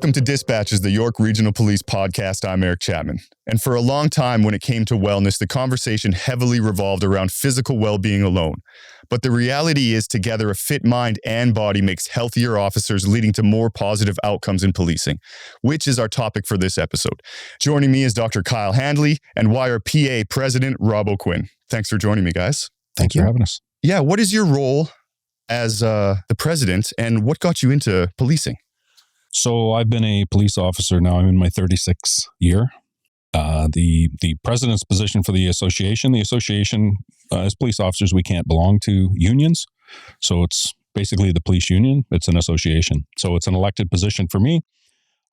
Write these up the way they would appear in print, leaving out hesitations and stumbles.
Welcome to Dispatches, the York Regional Police podcast. I'm Eric Chapman. And for a long time, when it came to wellness, the conversation heavily revolved around physical well-being alone. But the reality is, together, a fit mind and body makes healthier officers, leading to more positive outcomes in policing, which is our topic for this episode. Joining me is Dr. Kyle Handley and YRPA President Rob O'Quinn. Thanks for joining me, guys. Thank you for having us. Yeah, what is your role as the president, and what got you into policing? So I've been a police officer now. I'm in my 36th year. The president's position for the association, as police officers, we can't belong to unions. So it's basically the police union. It's an association. So it's an elected position for me.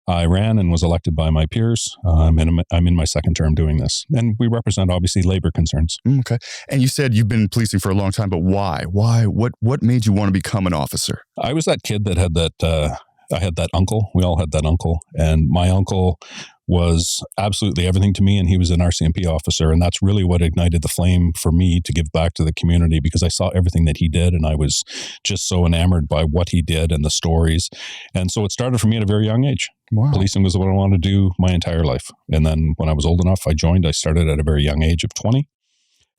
I ran and was elected by my peers. I'm in my second term doing this. And we represent, obviously, labor concerns. Okay. And you said you've been policing for a long time, but why? Why? What made you want to become an officer? I was that kid that had that... I had that uncle. We all had that uncle. And my uncle was absolutely everything to me, and he was an RCMP officer. And that's really what ignited the flame for me to give back to the community, because I saw everything that he did, and I was just so enamored by what he did and the stories. And so it started for me at a very young age. Wow. Policing was what I wanted to do my entire life. And then when I was old enough, I joined. I started at a very young age of 20,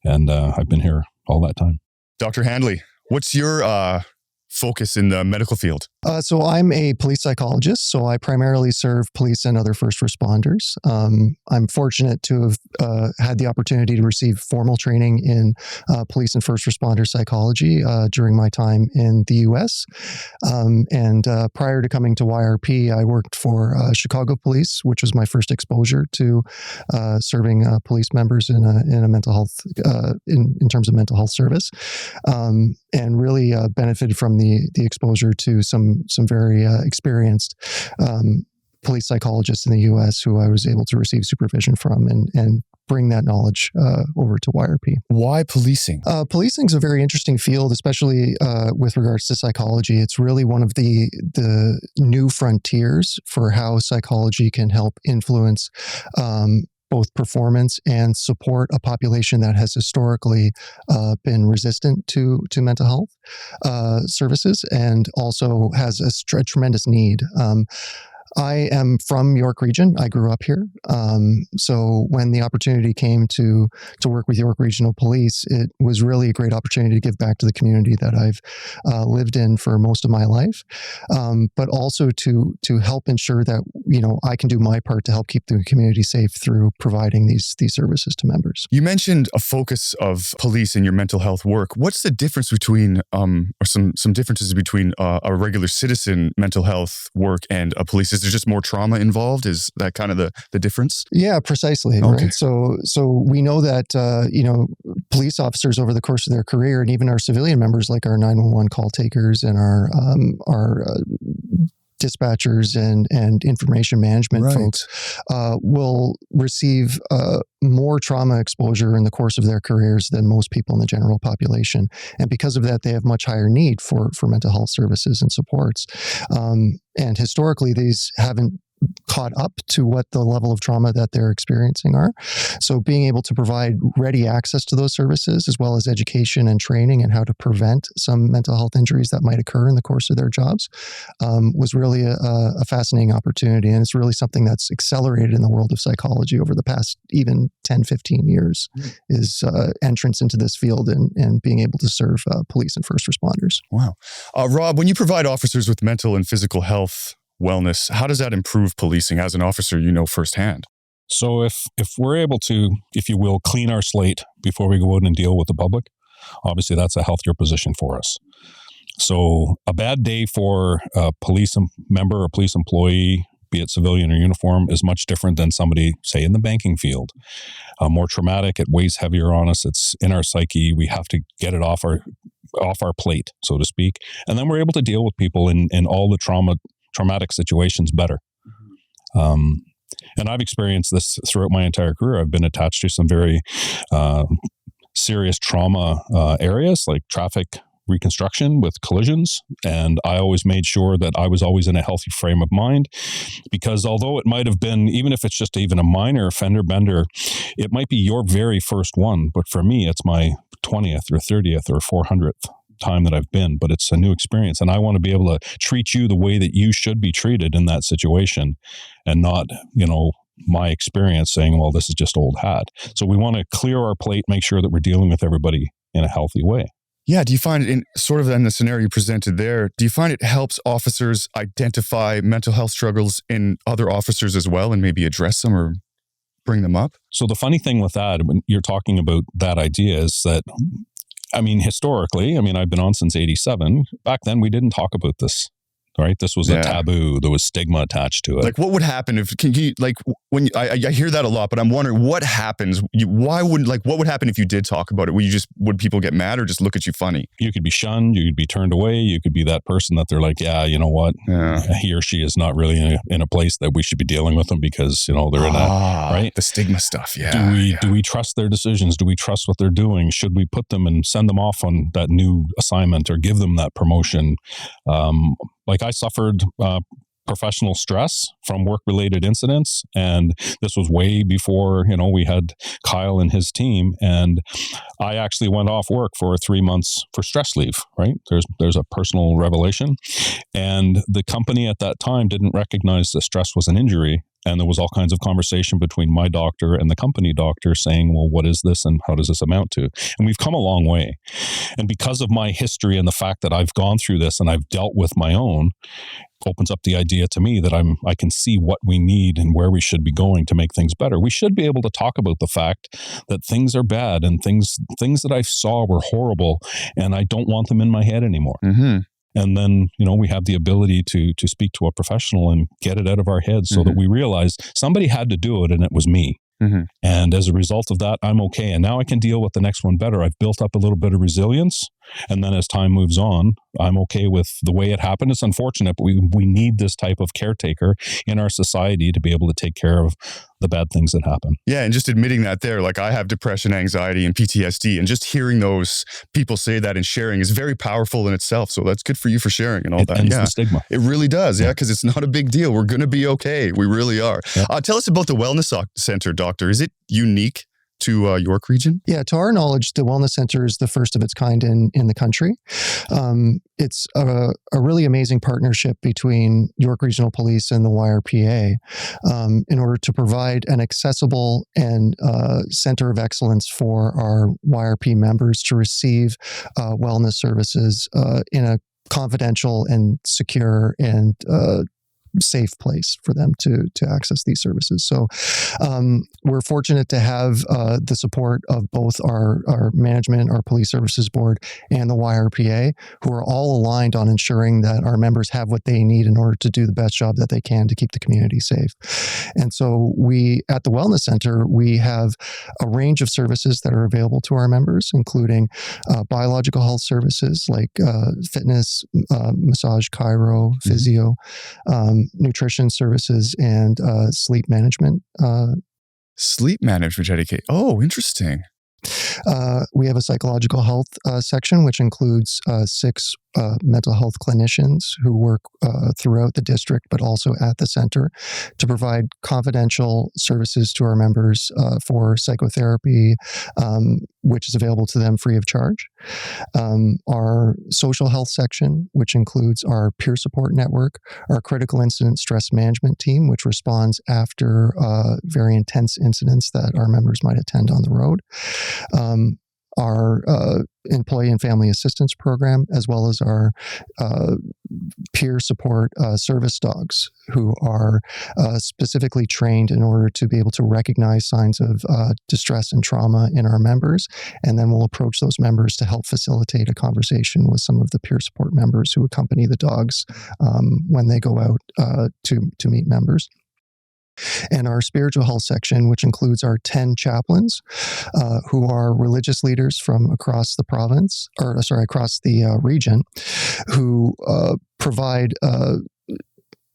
and I've been here all that time. Dr. Handley, what's your focus in the medical field? So I'm a police psychologist, so I primarily serve police and other first responders. I'm fortunate to have had the opportunity to receive formal training in police and first responder psychology during my time in the U.S. And prior to coming to YRP, I worked for Chicago Police, which was my first exposure to serving police members in a mental health, in terms of mental health service, and really benefited from the exposure to some very experienced police psychologists in the U.S. who I was able to receive supervision from and bring that knowledge over to YRP. Why policing? Policing is a very interesting field, especially with regards to psychology. It's really one of the new frontiers for how psychology can help influence both performance and support a population that has historically been resistant to mental health services, and also has a tremendous need. I am from York Region. I grew up here. So when the opportunity came to work with York Regional Police, it was really a great opportunity to give back to the community that I've lived in for most of my life, but also to help ensure that, I can do my part to help keep the community safe through providing these services to members. You mentioned a focus of police in your mental health work. What's the difference between, or some differences between a regular citizen mental health work and a police? Is there just more trauma involved? Is that kind of the difference? Yeah, precisely. Okay. Right. So we know that, police officers over the course of their career, and even our civilian members, like our 911 call takers and our dispatchers and information management folks, will receive more trauma exposure in the course of their careers than most people in the general population. And because of that, they have much higher need for mental health services and supports. And historically, these haven't caught up to what the level of trauma that they're experiencing are. So being able to provide ready access to those services, as well as education and training and how to prevent some mental health injuries that might occur in the course of their jobs, was really a fascinating opportunity. And it's really something that's accelerated in the world of psychology over the past even 10, 15 years, is entrance into this field and being able to serve police and first responders. Wow. Rob, when you provide officers with mental and physical health wellness, how does that improve policing? As an officer, firsthand. So if we're able to, if you will, clean our slate before we go out and deal with the public, obviously that's a healthier position for us. So a bad day for a police member or police employee, be it civilian or uniform, is much different than somebody, say, in the banking field. More traumatic, it weighs heavier on us, it's in our psyche, we have to get it off our plate, so to speak. And then we're able to deal with people in all the traumatic situations better. And I've experienced this throughout my entire career. I've been attached to some very serious trauma areas, like traffic reconstruction with collisions. And I always made sure that I was always in a healthy frame of mind, because although it might have been, even if it's just even a minor fender bender, it might be your very first one. But for me, it's my 20th or 30th or 400th time that I've been, but it's a new experience. And I want to be able to treat you the way that you should be treated in that situation, and not, my experience saying, well, this is just old hat. So we want to clear our plate, make sure that we're dealing with everybody in a healthy way. Yeah. Do you find it in the scenario you presented there, do you find it helps officers identify mental health struggles in other officers as well and maybe address them or bring them up? So the funny thing with that, when you're talking about that idea, is that, historically, I've been on since 87. Back then, we didn't talk about this. Right, this was a taboo. There was stigma attached to it. Like, what would happen if? I hear that a lot, but I'm wondering what happens. What would happen if you did talk about it? Would people get mad or just look at you funny? You could be shunned. You could be turned away. You could be that person that they're like, yeah, you know what? Yeah. He or she is not really in a place that we should be dealing with them because they're in right. The stigma stuff. Yeah. Do we trust their decisions? Do we trust what they're doing? Should we put them and send them off on that new assignment or give them that promotion? I suffered professional stress from work-related incidents, and this was way before we had Kyle and his team. And I actually went off work for 3 months for stress leave. Right, there's a personal revelation, and the company at that time didn't recognize that stress was an injury. And there was all kinds of conversation between my doctor and the company doctor saying, well, what is this and how does this amount to? And we've come a long way. And because of my history and the fact that I've gone through this and I've dealt with my own, opens up the idea to me that I can see what we need and where we should be going to make things better. We should be able to talk about the fact that things are bad and things that I saw were horrible, and I don't want them in my head anymore. Mm-hmm. And then, we have the ability to speak to a professional and get it out of our heads so that we realize somebody had to do it and it was me. Mm-hmm. And as a result of that, I'm okay. And now I can deal with the next one better. I've built up a little bit of resilience. And then as time moves on, I'm okay with the way it happened. It's unfortunate, but we need this type of caretaker in our society to be able to take care of the bad things that happen. Yeah, and just admitting that there, like I have depression, anxiety, and PTSD, and just hearing those people say that and sharing is very powerful in itself. So that's good for you for sharing and all that. Ends the stigma. It really does, because it's not a big deal. We're going to be okay. We really are. Yeah. Tell us about the Wellness Center, Doctor. Is it unique to York Region? Yeah, to our knowledge, the Wellness Center is the first of its kind in the country. It's a really amazing partnership between York Regional Police and the YRPA in order to provide an accessible and center of excellence for our YRP members to receive wellness services in a confidential and secure and safe place for them to access these services. So we're fortunate to have the support of both our management, our police services board, and the YRPA, who are all aligned on ensuring that our members have what they need in order to do the best job that they can to keep the community safe. And so at the Wellness Center, we have a range of services that are available to our members, including biological health services like fitness, massage, chiro, physio, nutrition services, and sleep management. Sleep management educate. Oh, interesting. We have a psychological health section, which includes 6 mental health clinicians who work throughout the district, but also at the center to provide confidential services to our members for psychotherapy, which is available to them free of charge. Our social health section, which includes our peer support network, our critical incident stress management team, which responds after very intense incidents that our members might attend on the road. Our employee and family assistance program, as well as our peer support service dogs, who are specifically trained in order to be able to recognize signs of distress and trauma in our members. And then we'll approach those members to help facilitate a conversation with some of the peer support members who accompany the dogs when they go out to meet members. And our spiritual health section, which includes our 10 chaplains, who are religious leaders from across the province, across the region, who provide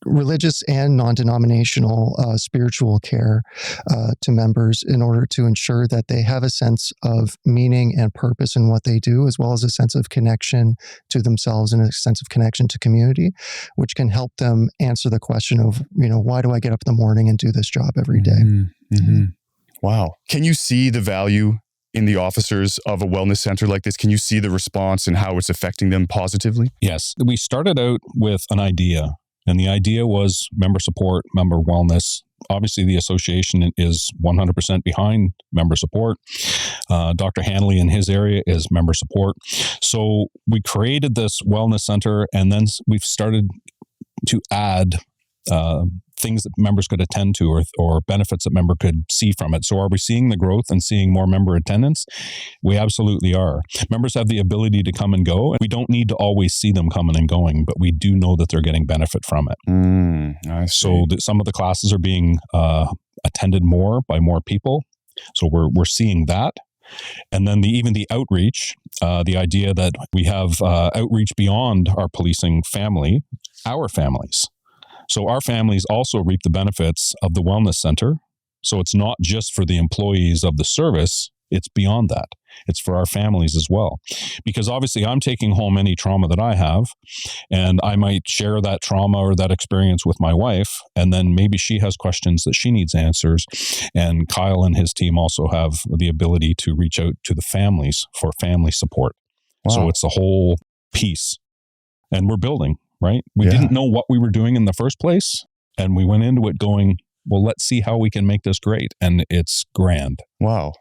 religious and non-denominational spiritual care to members in order to ensure that they have a sense of meaning and purpose in what they do, as well as a sense of connection to themselves and a sense of connection to community, which can help them answer the question of, why do I get up in the morning and do this job every day? Mm-hmm. Wow. Can you see the value in the officers of a wellness center like this? Can you see the response and how it's affecting them positively? Yes. We started out with an idea, and the idea was member support, member wellness. Obviously, the association is 100% behind member support. Dr. Hanley in his area is member support. So we created this wellness center, and then we've started to add things that members could attend to or benefits that member could see from it. So are we seeing the growth and seeing more member attendance? We absolutely are. Members have the ability to come and go. We don't need to always see them coming and going, but we do know that they're getting benefit from it. I see. So some of the classes are being attended more by more people. So we're seeing that. And then even the outreach, the idea that we have outreach beyond our policing family, our families. So our families also reap the benefits of the wellness center. So it's not just for the employees of the service, it's beyond that. It's for our families as well. Because obviously I'm taking home any trauma that I have, and I might share that trauma or that experience with my wife, and then maybe she has questions that she needs answers. And Kyle and his team also have the ability to reach out to the families for family support. Wow. So it's a whole piece. And we're building. Right? We didn't know what we were doing in the first place. And we went into it going, well, let's see how we can make this great. And it's grand. Wow.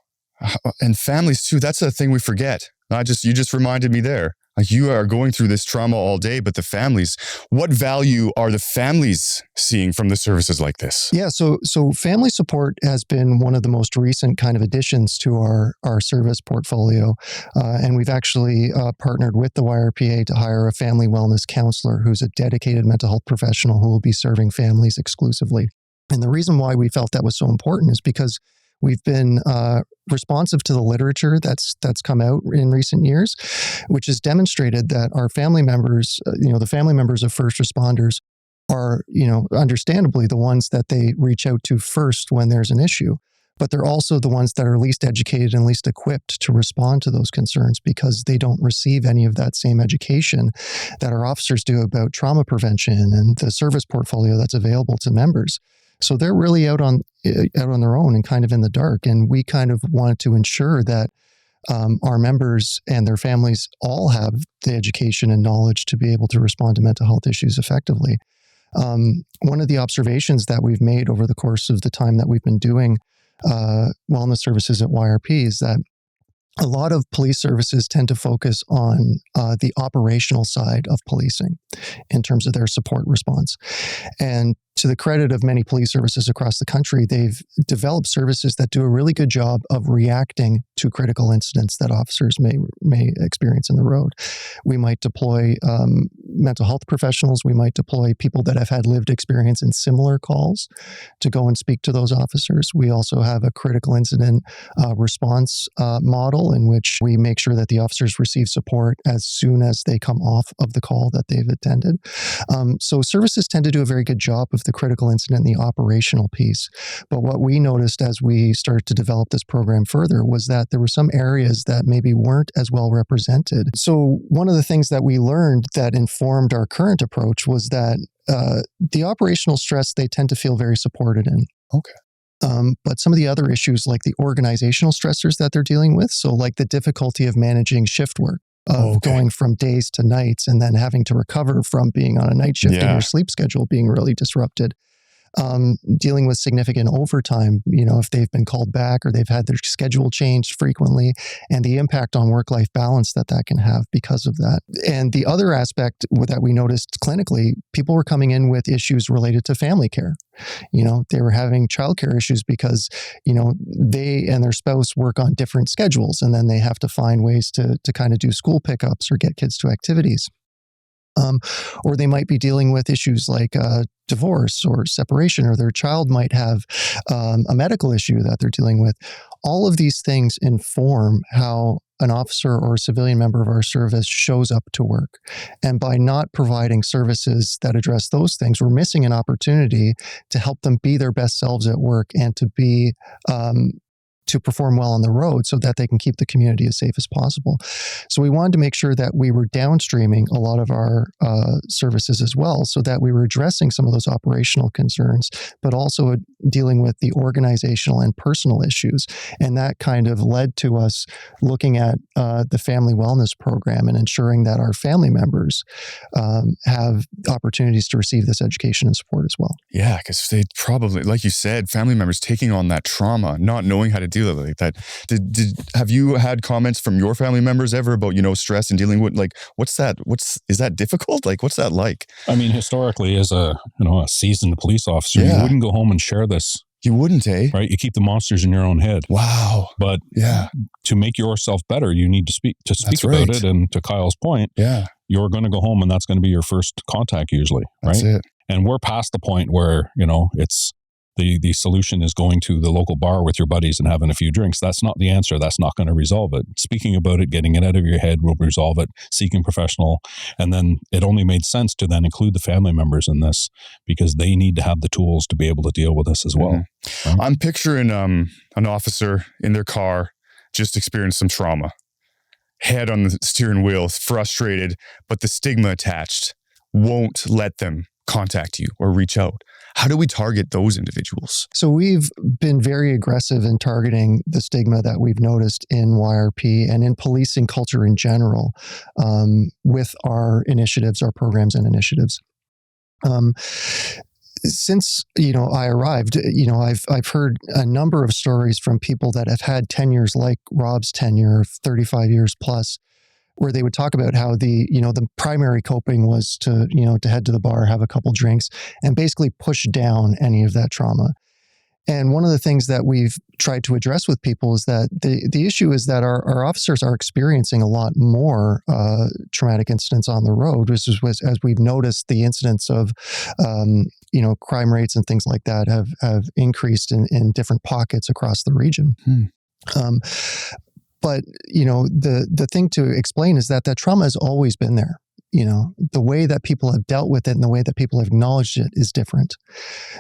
And families too. That's the thing we forget. You just reminded me there. Like, you are going through this trauma all day, but the families, what value are the families seeing from the services like this? Yeah, so family support has been one of the most recent kind of additions to our service portfolio. And we've actually partnered with the YRPA to hire a family wellness counselor who's a dedicated mental health professional who will be serving families exclusively. And the reason why we felt that was so important is because we've been responsive to the literature that's come out in recent years, which has demonstrated that our family members, the family members of first responders are, understandably the ones that they reach out to first when there's an issue. But they're also the ones that are least educated and least equipped to respond to those concerns because they don't receive any of that same education that our officers do about trauma prevention and the service portfolio that's available to members. So they're really out on their own and kind of in the dark. And we kind of wanted to ensure that our members and their families all have the education and knowledge to be able to respond to mental health issues effectively. One of the observations that we've made over the course of the time that we've been doing wellness services at YRP is that a lot of police services tend to focus on the operational side of policing in terms of their support response. And to the credit of many police services across the country, they've developed services that do a really good job of reacting to critical incidents that officers may experience in the road. We might deploy mental health professionals. We might deploy people that have had lived experience in similar calls to go and speak to those officers. We also have a critical incident response model in which we make sure that the officers receive support as soon as they come off of the call that they've attended. So services tend to do a very good job of the critical incident and the operational piece. But what we noticed as we started to develop this program further was that there were some areas that maybe weren't as well represented. So one of the things that we learned that informed our current approach was that the operational stress they tend to feel very supported in. Okay. But some of the other issues like the organizational stressors that they're dealing with, so like the difficulty of managing shift work, of going from days to nights and then having to recover from being on a night shift and your sleep schedule being really disrupted. Dealing with significant overtime, if they've been called back or they've had their schedule changed frequently, and the impact on work-life balance that can have because of that. And the other aspect that we noticed clinically, people were coming in with issues related to family care. They were having childcare issues because, they and their spouse work on different schedules, and then they have to find ways to kind of do school pickups or get kids to activities. Or they might be dealing with issues like divorce or separation, or their child might have a medical issue that they're dealing with. All of these things inform how an officer or a civilian member of our service shows up to work. And by not providing services that address those things, we're missing an opportunity to help them be their best selves at work and to be to perform well on the road so that they can keep the community as safe as possible. So we wanted to make sure that we were downstreaming a lot of our services as well, so that we were addressing some of those operational concerns, but also dealing with the organizational and personal issues. And that kind of led to us looking at the family wellness program and ensuring that our family members have opportunities to receive this education and support as well. Yeah, because they probably, like you said, family members taking on that trauma, not knowing how to deal with it like that. Have you had comments from your family members ever about, stress and dealing with, like, is that difficult? Like, what's that like? I mean, historically, as a seasoned police officer, you wouldn't go home and share this. You wouldn't, eh? Right? You keep the monsters in your own head. Wow. But to make yourself better, you need to speak about it. And to Kyle's point, you're going to go home and that's going to be your first contact usually, right? That's it. And we're past the point where, it's the solution is going to the local bar with your buddies and having a few drinks. That's not the answer. That's not going to resolve it. Speaking about it, getting it out of your head will resolve it, seeking professional. And then it only made sense to then include the family members in this because they need to have the tools to be able to deal with this as well. Mm-hmm. Right? I'm picturing an officer in their car, just experienced some trauma, head on the steering wheel, frustrated, but the stigma attached won't let them contact you or reach out. How do we target those individuals? So we've been very aggressive in targeting the stigma that we've noticed in YRP and in policing culture in general with our initiatives, our programs and initiatives. Since I arrived, I've heard a number of stories from people that have had tenures like Rob's tenure of 35 years plus, where they would talk about how the primary coping was to head to the bar, have a couple drinks, and basically push down any of that trauma. And one of the things that we've tried to address with people is that the issue is that our officers are experiencing a lot more traumatic incidents on the road. As we've noticed, the incidents of crime rates and things like that have increased in different pockets across the region. But, the thing to explain is that trauma has always been there. The way that people have dealt with it and the way that people have acknowledged it is different.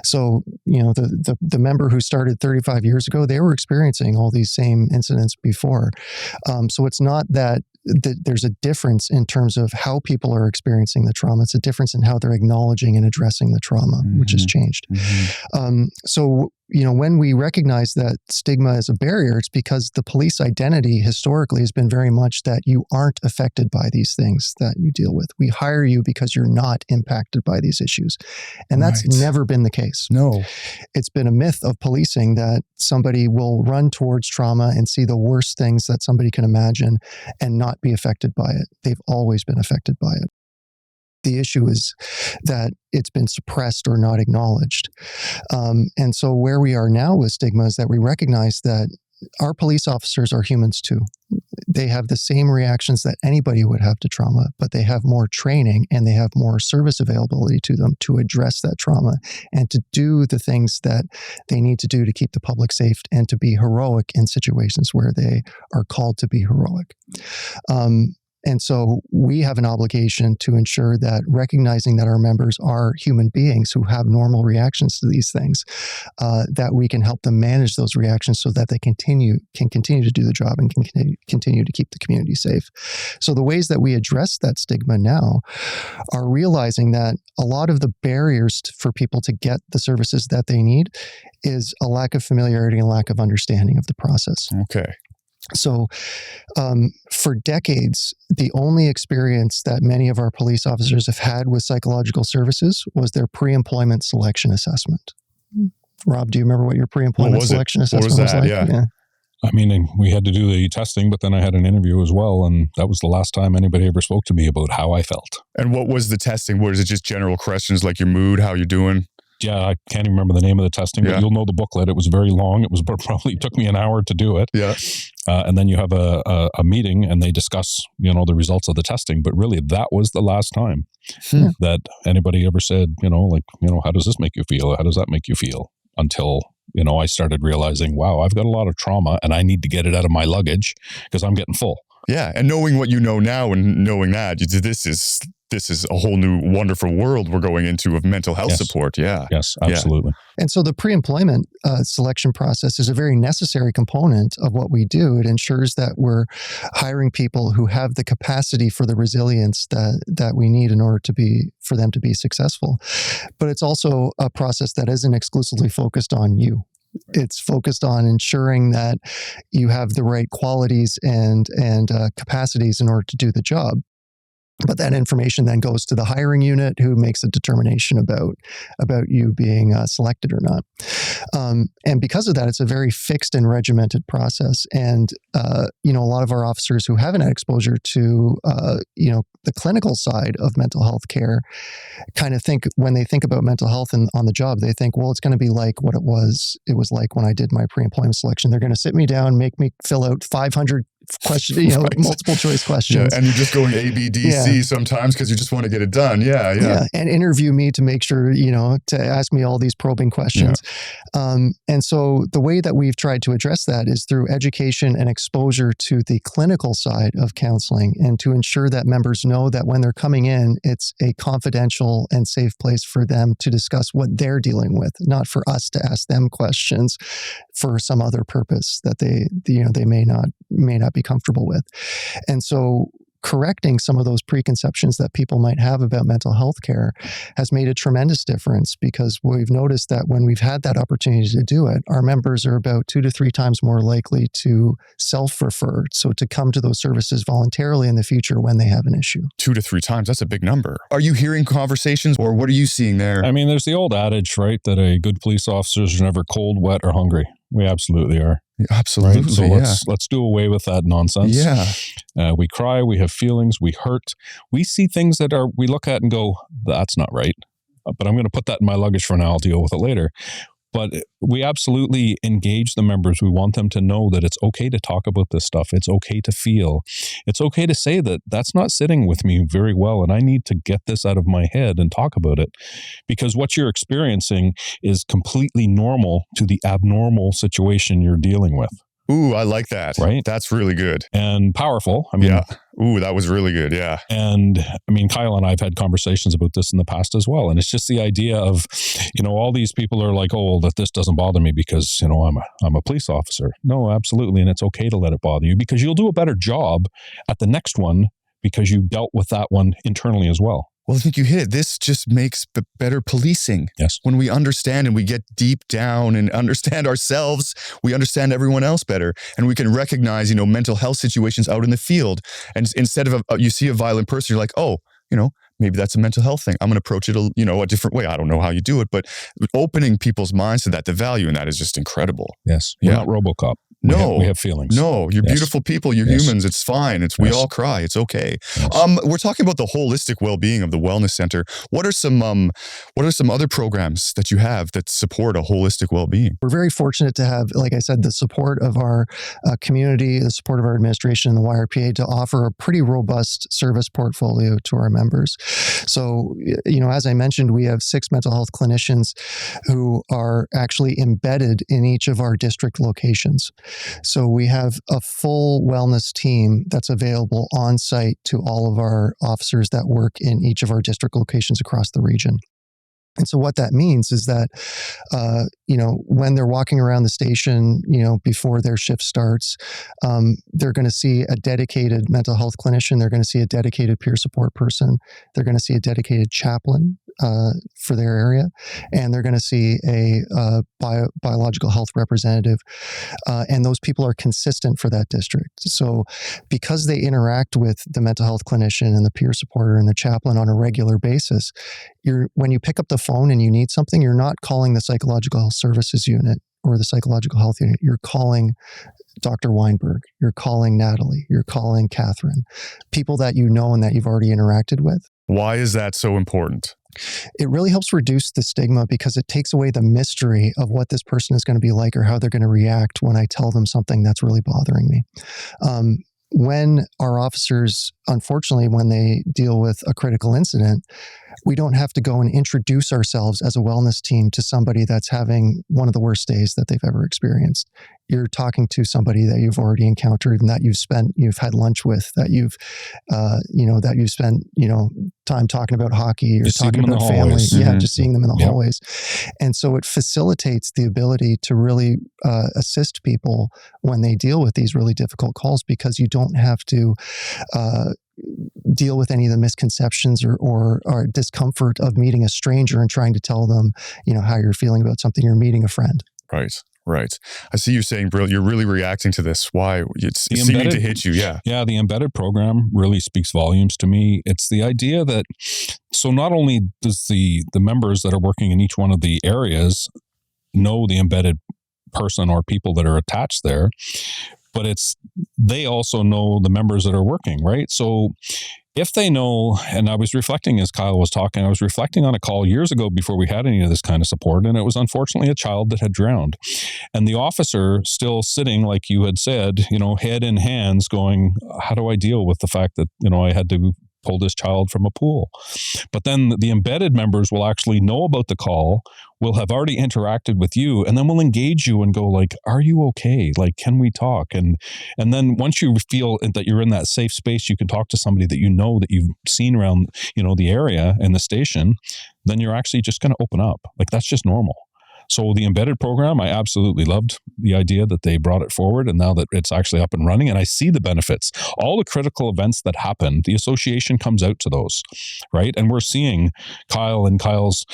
So, the member who started 35 years ago, they were experiencing all these same incidents before. So it's not that there's a difference in terms of how people are experiencing the trauma. It's a difference in how they're acknowledging and addressing the trauma, which has changed. So, when we recognize that stigma is a barrier, it's because the police identity historically has been very much that you aren't affected by these things that you deal with. We hire you because you're not impacted by these issues. And that's never been the case. No. It's been a myth of policing that somebody will run towards trauma and see the worst things that somebody can imagine and not be affected by it. They've always been affected by it. The issue is that it's been suppressed or not acknowledged. And so where we are now with stigma is that we recognize that our police officers are humans too. They have the same reactions that anybody would have to trauma, but they have more training and they have more service availability to them to address that trauma and to do the things that they need to do to keep the public safe and to be heroic in situations where they are called to be heroic. And so we have an obligation to ensure that recognizing that our members are human beings who have normal reactions to these things, that we can help them manage those reactions so that they can continue to do the job and can continue to keep the community safe. So the ways that we address that stigma now are realizing that a lot of the barriers for people to get the services that they need is a lack of familiarity and lack of understanding of the process. Okay. So for decades, the only experience that many of our police officers have had with psychological services was their pre-employment selection assessment. Rob, do you remember what your pre-employment selection assessment was like? Yeah. I mean, we had to do the testing, but then I had an interview as well. And that was the last time anybody ever spoke to me about how I felt. And what was the testing? Was it just general questions like your mood, how you're doing? Yeah, I can't even remember the name of the testing, but you'll know the booklet. It was very long. It was probably took me an hour to do it. Yeah. And then you have a meeting and they discuss, the results of the testing. But really, that was the last time that anybody ever said, how does this make you feel? How does that make you feel? Until, I started realizing, wow, I've got a lot of trauma and I need to get it out of my luggage because I'm getting full. Yeah. And knowing what you know now and knowing that, this is this is a whole new wonderful world we're going into of mental health Yes. support. Yeah. Yes, absolutely. And so the pre-employment selection process is a very necessary component of what we do. It ensures that we're hiring people who have the capacity for the resilience that we need in order for them to be successful. But it's also a process that isn't exclusively focused on you. It's focused on ensuring that you have the right qualities and capacities in order to do the job. But that information then goes to the hiring unit, who makes a determination about you being selected or not. And because of that, it's a very fixed and regimented process. And a lot of our officers who haven't had exposure to the clinical side of mental health care kind of think, when they think about mental health and on the job, they think, well, it's going to be like what it was like when I did my pre-employment selection. They're going to sit me down, make me fill out 500 questions, Right. multiple choice questions. Yeah, and you're just going A, B, D, Yeah. C sometimes because you just want to get it done. Yeah. And interview me to make sure, to ask me all these probing questions. And so the way that we've tried to address that is through education and exposure to the clinical side of counseling, and to ensure that members know that when they're coming in, it's a confidential and safe place for them to discuss what they're dealing with, not for us to ask them questions for some other purpose that they may not be comfortable with. And so correcting some of those preconceptions that people might have about mental health care has made a tremendous difference, because we've noticed that when we've had that opportunity to do it, our members are about 2 to 3 times more likely to self-refer, so to come to those services voluntarily in the future when they have an issue. 2 to 3 times. That's a big number. Are you hearing conversations, or what are you seeing there? I mean, there's the old adage, right, that a good police officer is never cold, wet, or hungry. We absolutely are. Absolutely. Right? So let's do away with that nonsense. Yeah. We cry, we have feelings, we hurt. We see things that we look at and go, that's not right. But I'm going to put that in my luggage for now. I'll deal with it later. But we absolutely engage the members. We want them to know that it's okay to talk about this stuff. It's okay to feel. It's okay to say that that's not sitting with me very well, and I need to get this out of my head and talk about it. Because what you're experiencing is completely normal to the abnormal situation you're dealing with. Ooh, I like that. Right? That's really good. And powerful. I mean, Yeah. Ooh, that was really good. Yeah. And I mean, Kyle and I have had conversations about this in the past as well. And it's just the idea of, all these people are like, oh, that this doesn't bother me because, I'm a police officer. No, absolutely. And it's okay to let it bother you, because you'll do a better job at the next one because you dealt with that one internally as well. Well, I think you hit it. This just makes better policing. Yes. When we understand and we get deep down and understand ourselves, we understand everyone else better. And we can recognize, mental health situations out in the field. And instead of you see a violent person, you're like, oh, maybe that's a mental health thing. I'm going to approach it, a different way. I don't know how you do it, but opening people's minds to that, the value in that is just incredible. Yes. We're not RoboCop. We have feelings. No, you're Yes. beautiful people. You're Yes. humans. It's fine. We Yes. all cry. It's okay. Yes. We're talking about the holistic well-being of the Wellness Center. What are some other programs that you have that support a holistic well-being? We're very fortunate to have, like I said, the support of our community, the support of our administration and the YRPA to offer a pretty robust service portfolio to our members. So, as I mentioned, we have 6 mental health clinicians who are actually embedded in each of our district locations. So we have a full wellness team that's available on site to all of our officers that work in each of our district locations across the region. And so what that means is that, when they're walking around the station, before their shift starts, they're going to see a dedicated mental health clinician. They're going to see a dedicated peer support person. They're going to see a dedicated chaplain for their area. And they're going to see a biological health representative. And those people are consistent for that district. So because they interact with the mental health clinician and the peer supporter and the chaplain on a regular basis, when you pick up the phone and you need something, you're not calling the psychological health services unit or the psychological health unit. You're calling Dr. Weinberg. You're calling Natalie. You're calling Catherine. People that you know and that you've already interacted with. Why is that so important? It really helps reduce the stigma, because it takes away the mystery of what this person is going to be like or how they're going to react when I tell them something that's really bothering me. When our officers, unfortunately, when they deal with a critical incident, we don't have to go and introduce ourselves as a wellness team to somebody that's having one of the worst days that they've ever experienced. You're talking to somebody that you've already encountered and that you've had lunch with, that you've spent, time talking about hockey or Just talking about family. hallways. Yeah, Mhm. just seeing them in the Yep. hallways. And so it facilitates the ability to really assist people when they deal with these really difficult calls, because you don't have to deal with any of the misconceptions or discomfort of meeting a stranger and trying to tell them, how you're feeling about something. You're meeting a friend. Right. I see you saying, Brill, you're really reacting to this. Why? It's The seeming to embedded- hit you. Yeah. Yeah, the embedded program really speaks volumes to me. It's the idea that, so not only does the members that are working in each one of the areas know the embedded person or people that are attached there, but they also know the members that are working, right? So if they know, and I was reflecting as Kyle was talking, I was reflecting on a call years ago before we had any of this kind of support, and it was unfortunately a child that had drowned. And the officer still sitting, like you had said, head in hands going, how do I deal with the fact that, I had to pull this child from a pool? But then the embedded members will actually know about the call, will have already interacted with you, and then will engage you and go like, are you okay? Like, can we talk? And then once you feel that you're in that safe space, you can talk to somebody that that you've seen around, the area and the station, then you're actually just going to open up. Like, that's just normal. So the embedded program, I absolutely loved the idea that they brought it forward, and now that it's actually up and running, and I see the benefits. All the critical events that happen, the association comes out to those, right? And we're seeing Kyle and Kyle's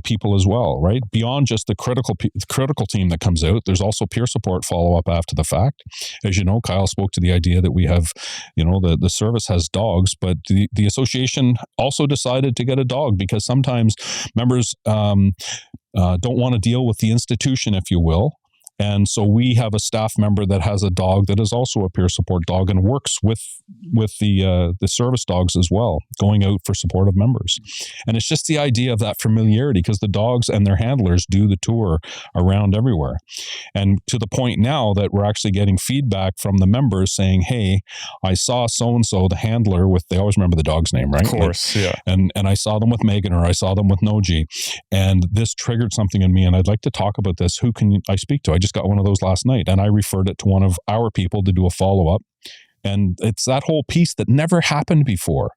people as well, right? Beyond just the critical team that comes out, there's also peer support follow-up after the fact. As you know, Kyle spoke to the idea that we have, the service has dogs, but the association also decided to get a dog because sometimes members don't want to deal with the institution, if you will. And so we have a staff member that has a dog that is also a peer support dog and works with the service dogs as well, going out for support of members. And it's just the idea of that familiarity, because the dogs and their handlers do the tour around everywhere. And to the point now that we're actually getting feedback from the members saying, hey, I saw so-and-so, the handler they always remember the dog's name, right? Of course. Yeah. And I saw them with Megan, or I saw them with Noji, and this triggered something in me, and I'd like to talk about this. Who can I speak to? I just got one of those last night, and I referred it to one of our people to do a follow-up. And it's that whole piece that never happened before,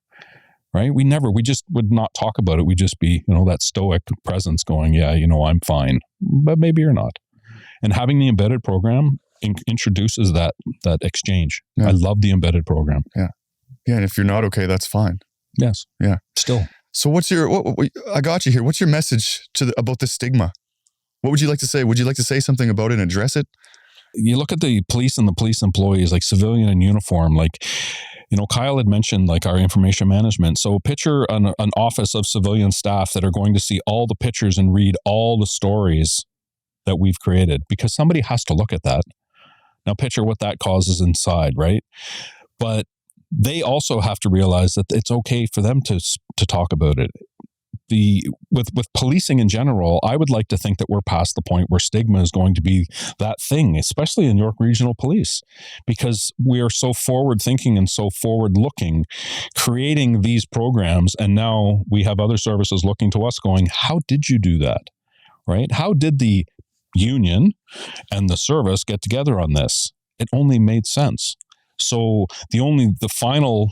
right? We just would not talk about it. We'd just be, that stoic presence going, yeah, I'm fine, but maybe you're not. And having the embedded program introduces that exchange. Yeah. I love the embedded program. Yeah. And if you're not okay, that's fine. Yes. Yeah. Still. So I got you here. What's your message about the stigma? What would you like to say? Would you like to say something about it and address it? You look at the police and the police employees, like civilian in uniform, like, Kyle had mentioned like our information management. So picture an office of civilian staff that are going to see all the pictures and read all the stories that we've created, because somebody has to look at that. Now picture what that causes inside, right? But they also have to realize that it's okay for them to talk about it. With policing in general, I would like to think that we're past the point where stigma is going to be that thing, especially in York Regional Police, because we are so forward thinking and so forward looking, creating these programs. And now we have other services looking to us going, how did you do that? Right? How did the union and the service get together on this? It only made sense. So the final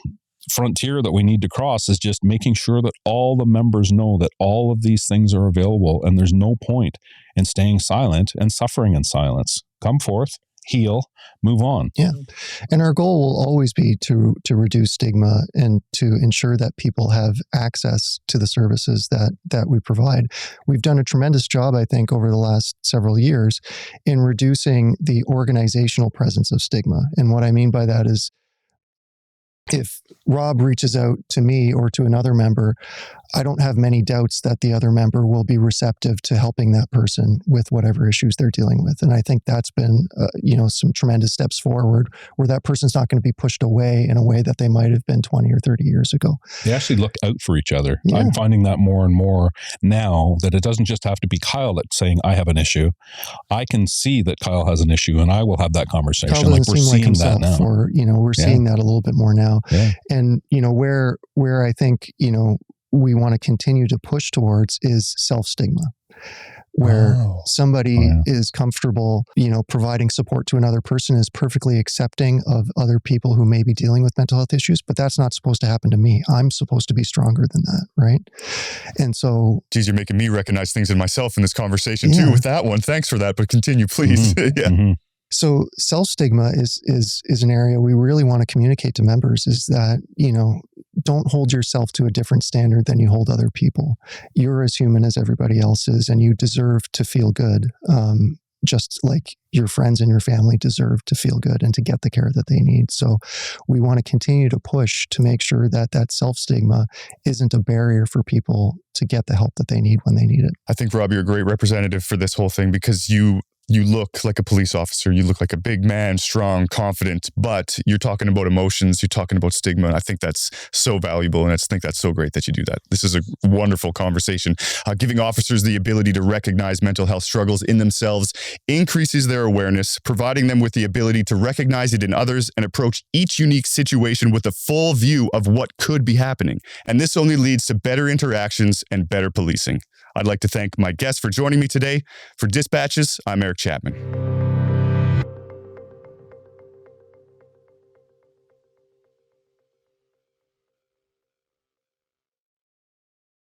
frontier that we need to cross is just making sure that all the members know that all of these things are available, and there's no point in staying silent and suffering in silence. Come forth, heal, move on. Yeah. And our goal will always be to reduce stigma and to ensure that people have access to the services that we provide. We've done a tremendous job, I think, over the last several years in reducing the organizational presence of stigma. And what I mean by that is, if Rob reaches out to me or to another member, I don't have many doubts that the other member will be receptive to helping that person with whatever issues they're dealing with. And I think that's been, some tremendous steps forward where that person's not going to be pushed away in a way that they might have been 20 or 30 years ago. They actually look out for each other. Yeah. I'm finding that more and more now, that it doesn't just have to be Kyle that's saying, I have an issue. I can see that Kyle has an issue, and I will have that conversation. Kyle doesn't we're seem like seeing that himself, now. or, we're seeing that a little bit more now. Yeah. And, where I think, we want to continue to push towards is self-stigma, where somebody is comfortable, providing support to another person, is perfectly accepting of other people who may be dealing with mental health issues, but that's not supposed to happen to me. I'm supposed to be stronger than that, right? And so... Geez, you're making me recognize things in myself in this conversation too with that one. Thanks for that, but continue, please. So self-stigma is an area we really want to communicate to members, is that, don't hold yourself to a different standard than you hold other people. You're as human as everybody else is, and you deserve to feel good, just like your friends and your family deserve to feel good and to get the care that they need. So we want to continue to push to make sure that that self-stigma isn't a barrier for people to get the help that they need when they need it. I think, Rob, you're a great representative for this whole thing, because you look like a police officer. You look like a big man, strong, confident, but you're talking about emotions. You're talking about stigma. And I think that's so valuable. And I think that's so great that you do that. This is a wonderful conversation. Giving officers the ability to recognize mental health struggles in themselves increases their awareness, providing them with the ability to recognize it in others and approach each unique situation with a full view of what could be happening. And this only leads to better interactions and better policing. I'd like to thank my guests for joining me today. For Dispatches, I'm Eric Chapman.